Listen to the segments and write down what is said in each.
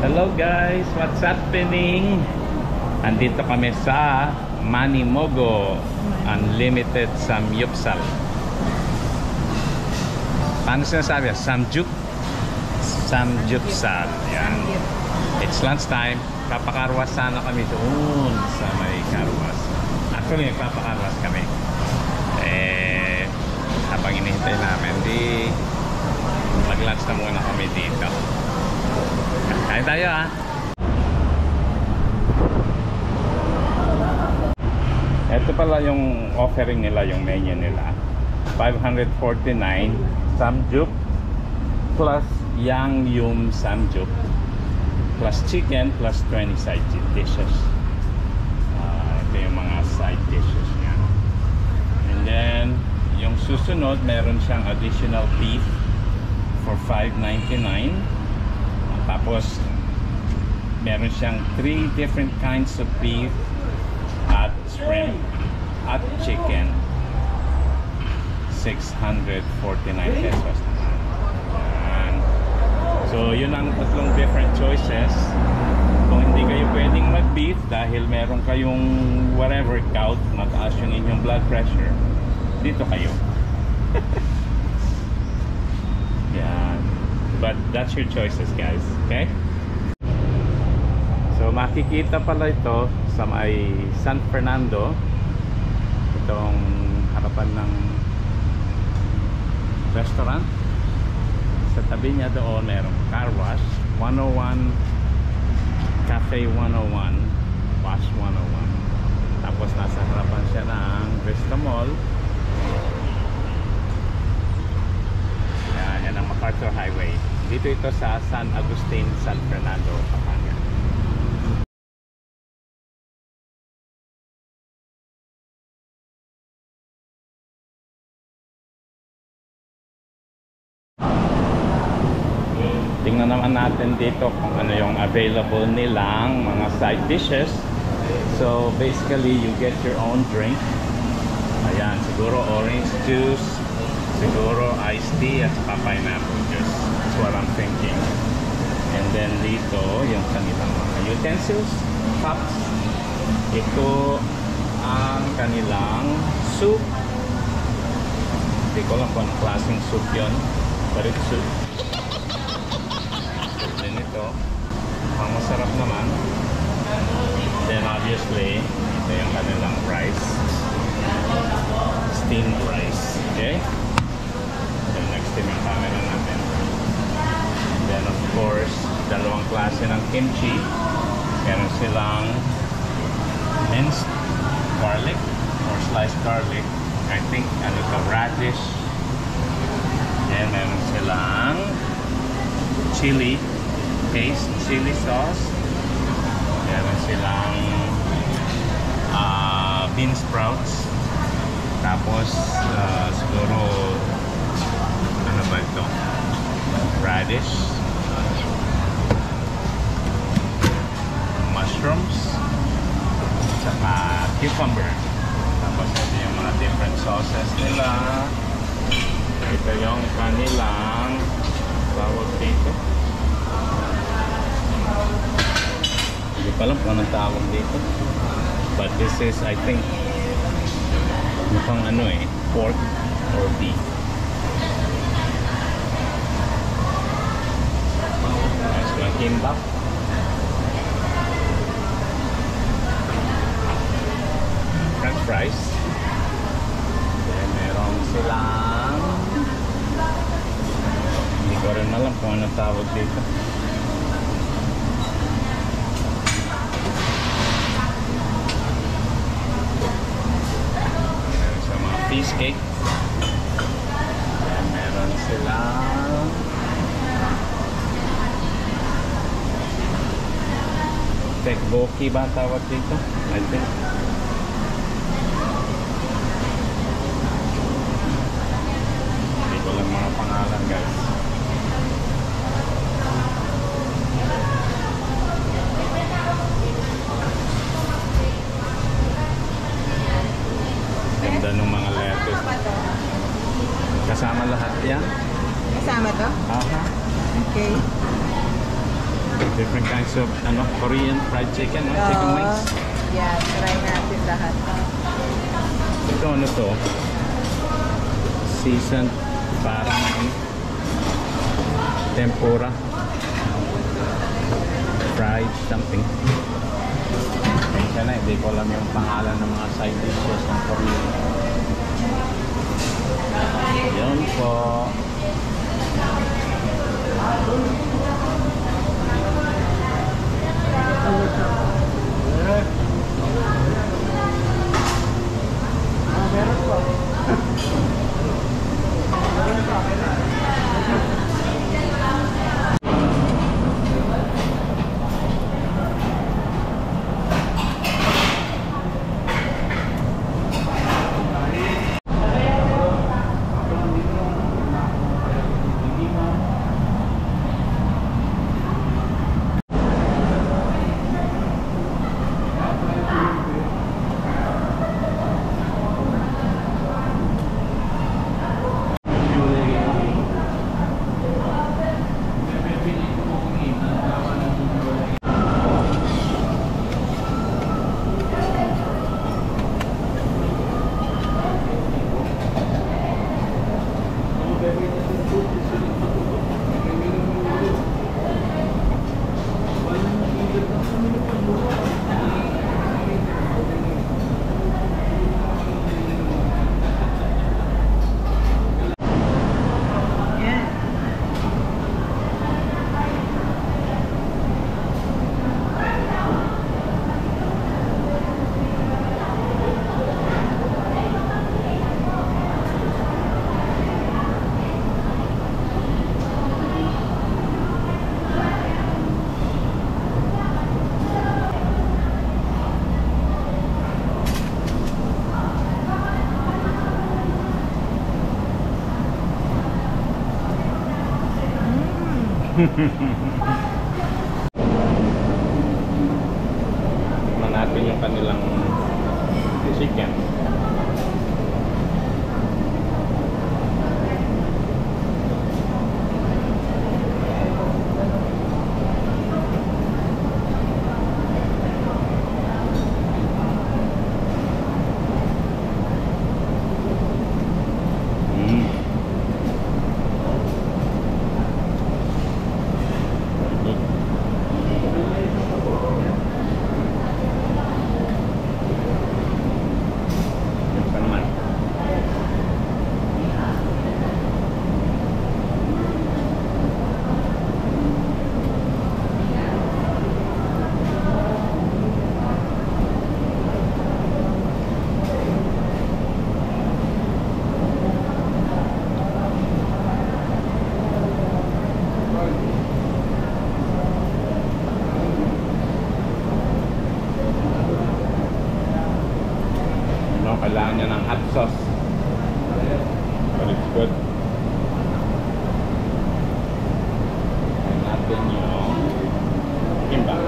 Hello guys, what's happening? Andito kami sa Manimogo Unlimited Samyupsal. Paano sinasabi? Samjuk? Samyupsal. Yan. It's lunchtime. Papakarwas sana kami doon sa may karwas. Actually, nagpapakarwas kami. Habang inihintay namin, mag-lunch na muna kami dito. Kain tayo ah. Ito pala yung offering nila, yung menu nila. 549 samjuk plus yang yum samjuk plus chicken plus 20 side dishes. Ito yung mga side dishes niya. And then yung susunod, meron siyang additional beef for 599. Tapos meron siyang 3 different kinds of beef at shrimp at chicken. 649 pesos naman. Yan. So yun ang tatlong different choices. Kung hindi kayo pwedeng mag-beef dahil meron kayong whatever gout, mataas yung inyong blood pressure, dito kayo. Yan. But that's your choices guys, okay? So makikita pala ito sa may San Fernando, itong harapan ng restaurant. Sa tabi niya doon merong car wash 101, Cafe 101, Wash 101. Tapos nasa harapan siya ng Vista Mall. Yan ang MacArthur Highway. Dito ito sa San Agustin, San Fernando, Pampanga. Tingnan naman natin dito kung ano yung available nilang mga side dishes. So basically you get your own drink. Ayan, siguro orange juice, siguro iced tea at saka pineapple juice. That's what I'm thinking. And then dito yung kanilang mga utensils, cups. Ito ang kanilang soup. Hindi ko lang kung anong klaseng soup yun, but it's soup. Then ito, ang masarap naman. Then obviously, ito yung kanilang rice, steamed rice. Okay? Then next time yung camera natin. Then of course, dalawang klase ng kimchi. Meron silang minced garlic or sliced garlic. I think ano ito, radish. Then meron silang chili paste, chili sauce. Meron silang bean sprouts. Tapos siguro ano ba ito? Radish, mushrooms, saka cucumber. Tapos ito yung mga different sauces nila. Ito yung kanilang tawag dito. Hindi pa alam kung anong tawag dito. But this is, I think, mukhang ano pork or beef. Meron silang kimbap. French fries. Then meron silang, hindi ko rin alam kung anong tawag dito. Cheesecake. Ayan, meron silang tekboki ba tawag dito? I think. Hindi ko lang mga pangalan guys. Ganda ng mga lettuce. Kasama lahat yan? Kasama to? Aha. Okay. Different different kinds of Korean fried chicken, no? Chicken wings. Yeah, try natin lahat. Ito ano to? Seasoned parang tempura. Fried something. Kaya na, hindi ko alam yung pangalan ng mga side dishes ng Korean. Yun po. Tignan natin yung kanilang chicken. Kailangan niya ng hot sauce, but it's good. Ayan natin yung kimbap.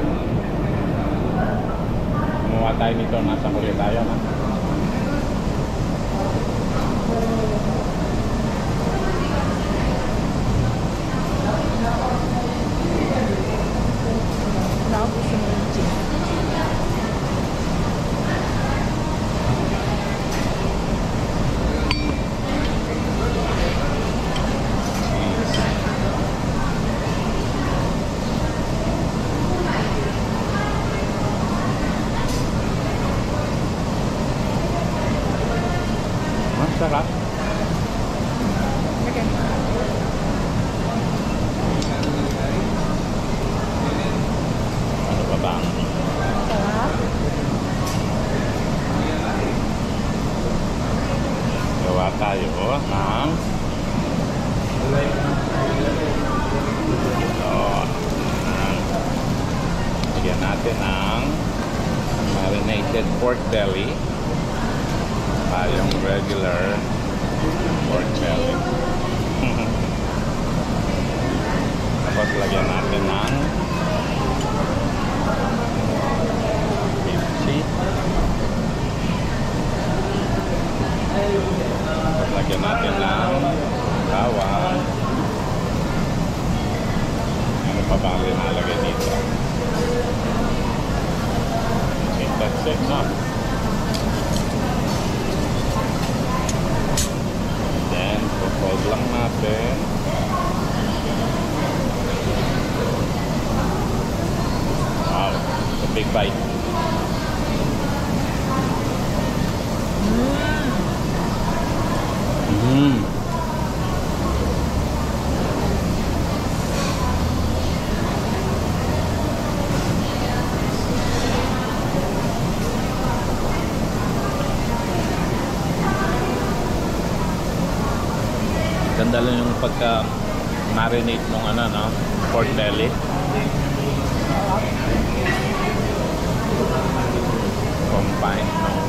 Gumawa tayo nito, nasa Korea tayo, ha? Sarap. Ano pa ba? Sarap. Gawa tayo ng lagyan natin ng marinated pork belly. Yung regular pork belly. Tapos lagyan natin ng kimchi. Tapos lagyan natin ng bawang. Ano pa ba ang linalagay dito? That's it, no? Then, fold lang natin. Wow, it's a big bite. Ganda lang yung pagka-marinate nung ano, no? Pork belly. Combine nung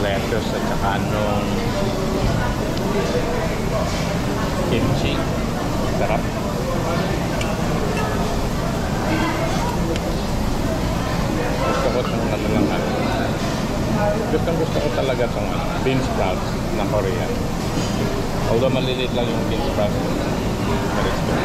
lettuce at saka nung kimchi. Sarap. Gusto ko itong ano lang ano. Gusto ko talaga itong bean sprouts na Korean. Although maliliit lang yung bean sprouts. But it's good.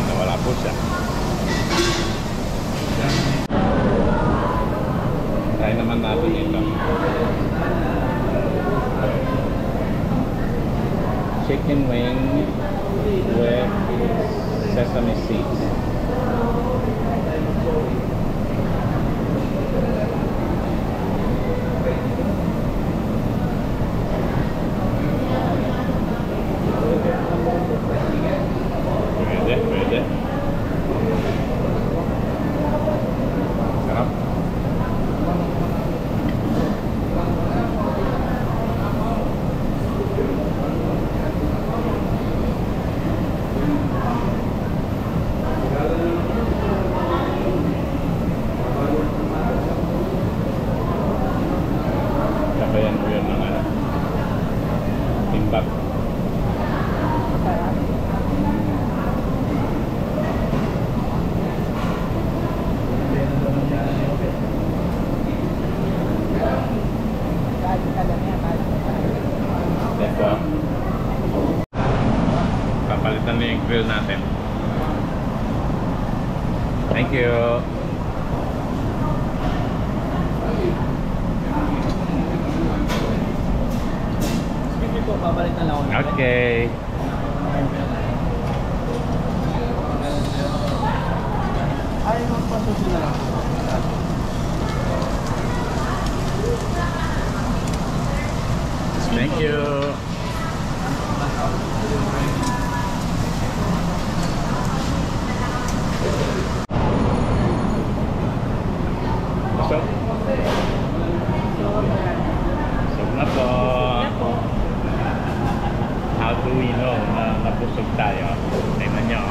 Nawala po siya. Try naman natin ito. Chicken wing with sesame seeds. Pwede. Sarap. Sabayan ko yun ng ano, timbang. Ito. Papalitan na yung grill natin. Thank you. Sige po, babalik na lang ako. Okay. Ay, magpasusin na lang. Thank you. Busog? Busog na po. How do we know na nabusog tayo? Tingnan nyo.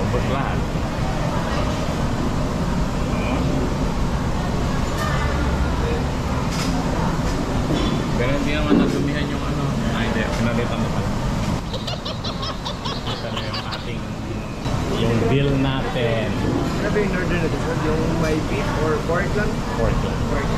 Ubos lahat. Pero hindi naman nadumihan yung ano. Hindi. Pinalitan na pala. Ito na yung ating yung bill natin. Ano ba yung order na dito? Yung may beef or pork lang? Pork lang. Pork.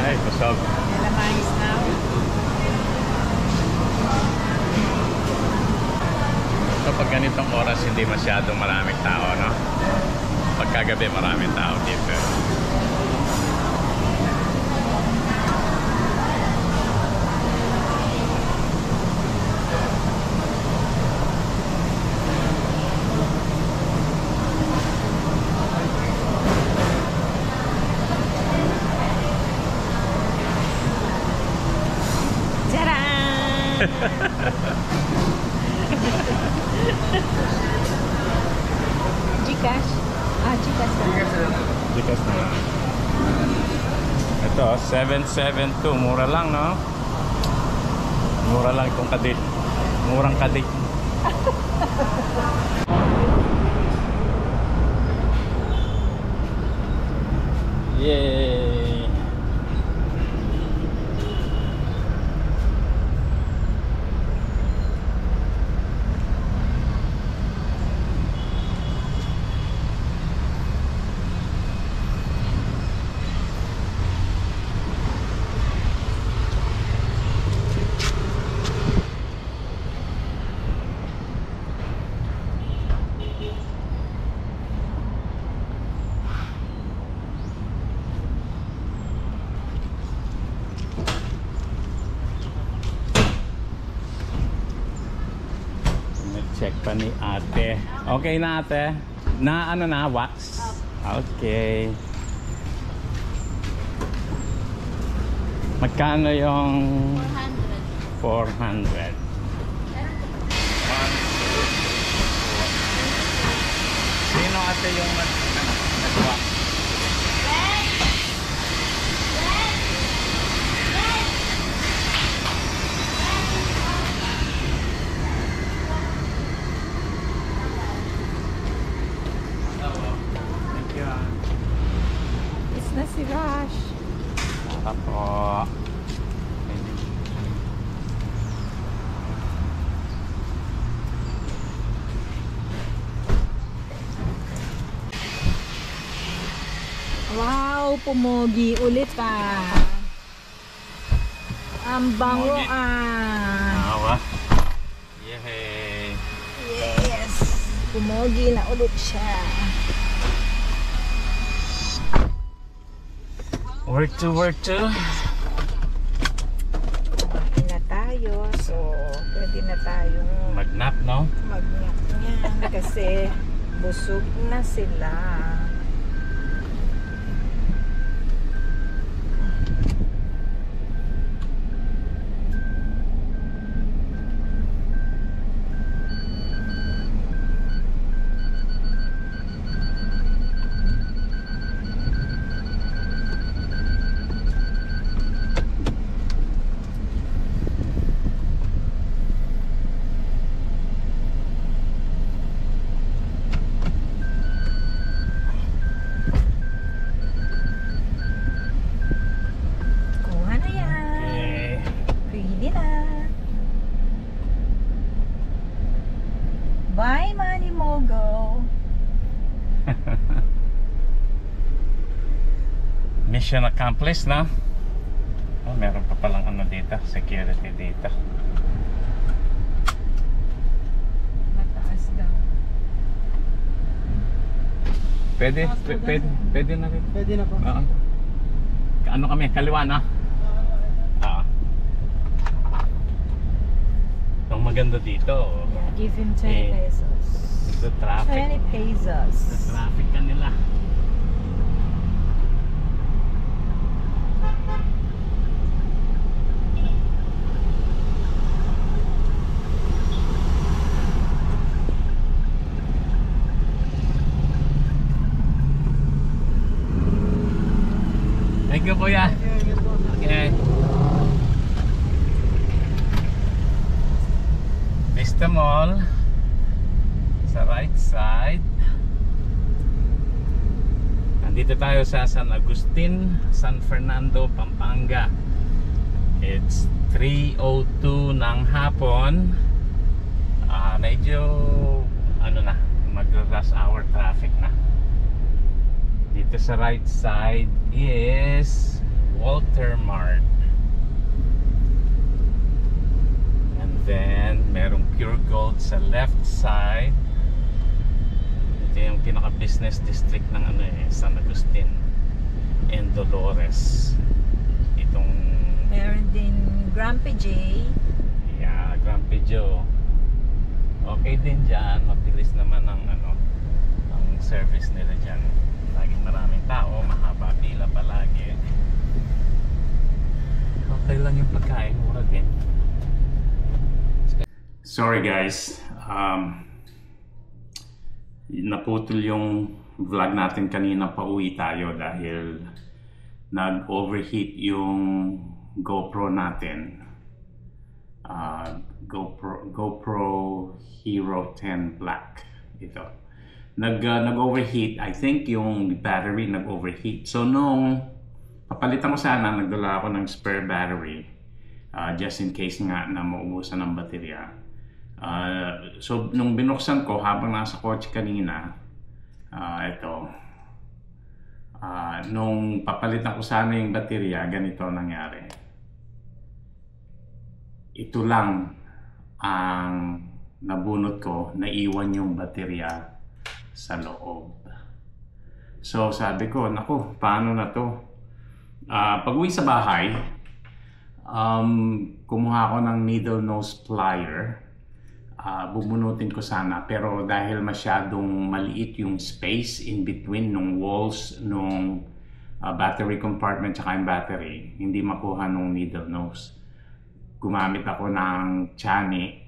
Ay, busog. Melamais now. So pag ganitong oras hindi masyadong maraming tao, no? Pagkagabi maraming tao dito. Gcash. Gcash na. Bigas na lang. Ito, 772. Mura lang, no? Mura lang itong kadit. Murang kadit. Yay! Check pa ni ate. Okay na ate? Na ano na? Wax? Okay. Magkano yung 400? 400. Sino ate yung nag-wax? It's na si Rush. Saka po. Wow, pumogi ulit Ang bango Pumogi. Awa. Yay! Yes. Pumogi na ulit siya. Where to? Kumain na tayo. So, pwede na tayong Mag-nap, no? mag-nap niyan kasi busog na sila. Kuha na yan. Okay. Pwede na. Bye, Manny Mogo. Mission accomplished, no? Oh, meron pa palang ano dito, security dito. Mataas daw. Pwede na rin. Pwede na po. Oo. Ano kami? Kaliwa na? Oo. Ang maganda dito, Yeah, give him 20 Eh, pesos. the traffic. 20 pesos. The traffic kanila. Thank you, kuya. Okay. Vista Mall. Sa right side. Nandito tayo sa San Agustin, San Fernando, Pampanga. It's 3:02 ng hapon. Medyo ano na, mag-rush hour traffic na. Dito sa right side is Walter Mart. And then merong Pure Gold sa left side. Ito yung pinaka-business district ng ano San Agustin and Dolores. Itong Meron din Grumpy J. Grumpy Joe. Okay din dyan, mabilis naman ang ang service nila dyan. Laging maraming tao, mahaba pila palagi. Okay lang yung pagkain, mura din. Sorry guys, naputol yung vlog natin kanina, pauwi tayo dahil nag-overheat yung GoPro natin. GoPro Hero 10 Black. Ito. Nag-overheat. I think yung battery nag-overheat. So nung papalitan ko sana, nagdala ako ng spare battery just in case nga na maubusan ng baterya. So nung binuksan ko habang nasa kotse kanina, ito, nung papalitan ko sana yung baterya, ganito nangyari. Ito lang ang nabunot ko, naiwan yung baterya sa loob. So sabi ko, naku, paano na to? Pag-uwi sa bahay, kumuha ako ng needle nose plier. Bubunutin ko sana, pero dahil masyadong maliit yung space in between nung walls nung battery compartment tsaka yung battery, hindi makuha nung needle nose. Gumamit ako ng tsani,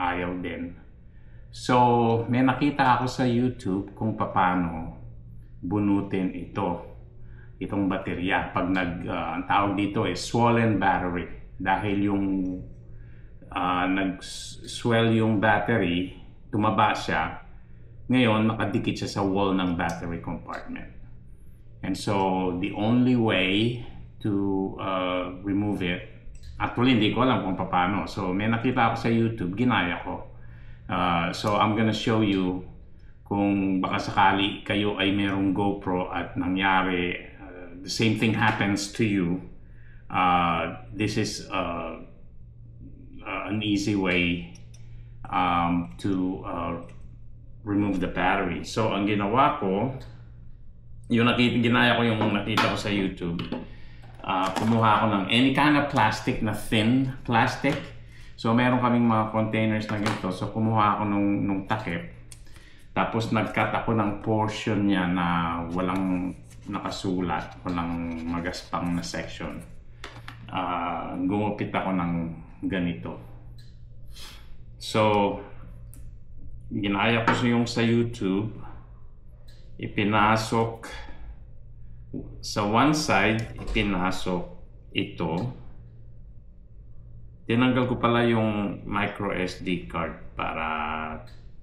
ayaw din. So may nakita ako sa YouTube kung paano bunutin itong baterya pag ang tawag dito is swollen battery, dahil yung nag-swell yung battery, tumaba siya, ngayon nakadikit siya sa wall ng battery compartment. And so the only way to remove it, actually hindi ko alam kung paano, so may nakita ako sa YouTube, ginaya ko. So I'm gonna show you kung baka sakali kayo ay merong GoPro at nangyari the same thing happens to you. This is an easy way to remove the battery. So ang ginawa ko, ginaya ko yung nakita ko sa YouTube. Kumuha ako ng any kind of plastic na thin plastic. So meron kaming mga containers na ganito. So kumuha ako nung takip. Tapos nag-cut ako ng portion niya na walang nakasulat, walang magaspang na section. Gumupit ako ng ganito. So ginaya ko yung sa YouTube, ipinasok sa one side, ipinasok ito. Tinanggal ko pala yung micro SD card para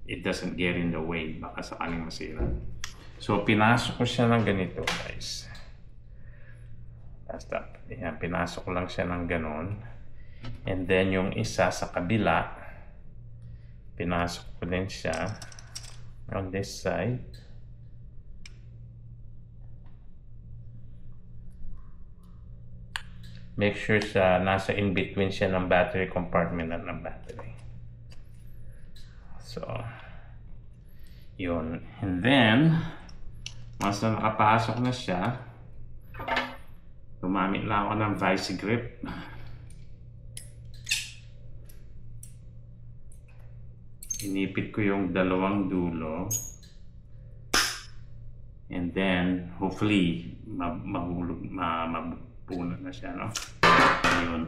it doesn't get in the way, baka sakaling masira. So pinasok ko siya ng ganito, guys. Basta, yan, pinasok ko lang siya ng ganon. And then yung isa sa kabila, pinasok ko din siya on this side. Make sure nasa in between siya ng battery compartment at ng battery. So yun. And then once na nakapasok na siya, gumamit lang ako ng vice grip. Inipit ko yung dalawang dulo. And then hopefully mabunot na siya, no? Ayun.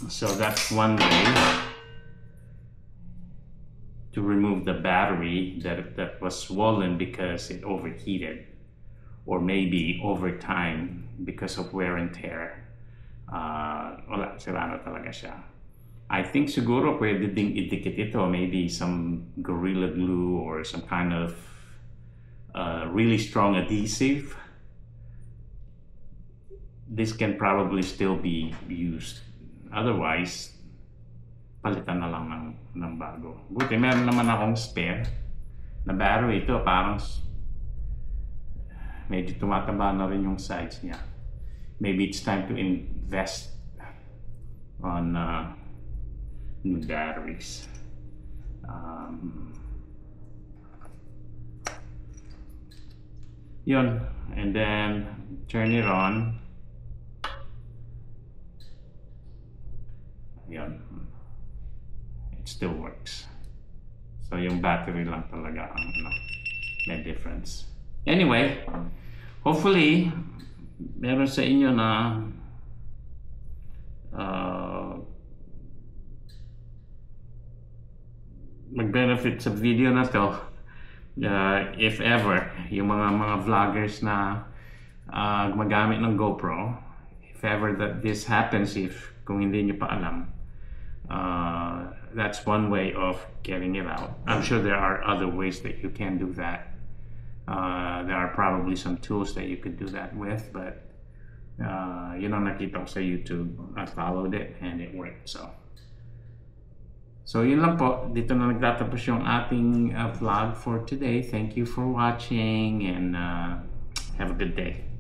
So that's one way to remove the battery that was swollen because it overheated, or maybe over time because of wear and tear. Wala, sira na talaga siya. I think siguro pwede ding idikit ito, maybe some Gorilla Glue or some kind of really strong adhesive. This can probably still be used. Otherwise, palitan na lang ng bago. Buti meron naman akong spare na battery. Ito parang medyo tumataba na rin yung size niya. Maybe it's time to invest on new batteries. Yun, and then turn it on. Yun, it still works. So yung battery lang talaga ang may difference. Anyway, hopefully meron sa inyo na mag-benefit sa video na to. If ever, yung mga vloggers na gumagamit ng GoPro, if ever that this happens, if kung hindi nyo pa alam, that's one way of getting it out. I'm sure there are other ways that you can do that. There are probably some tools that you could do that with, but yun ang nakita ko sa YouTube. I followed it and it worked. So yun lang po. Dito na nagtatapos yung ating vlog for today. Thank you for watching and have a good day.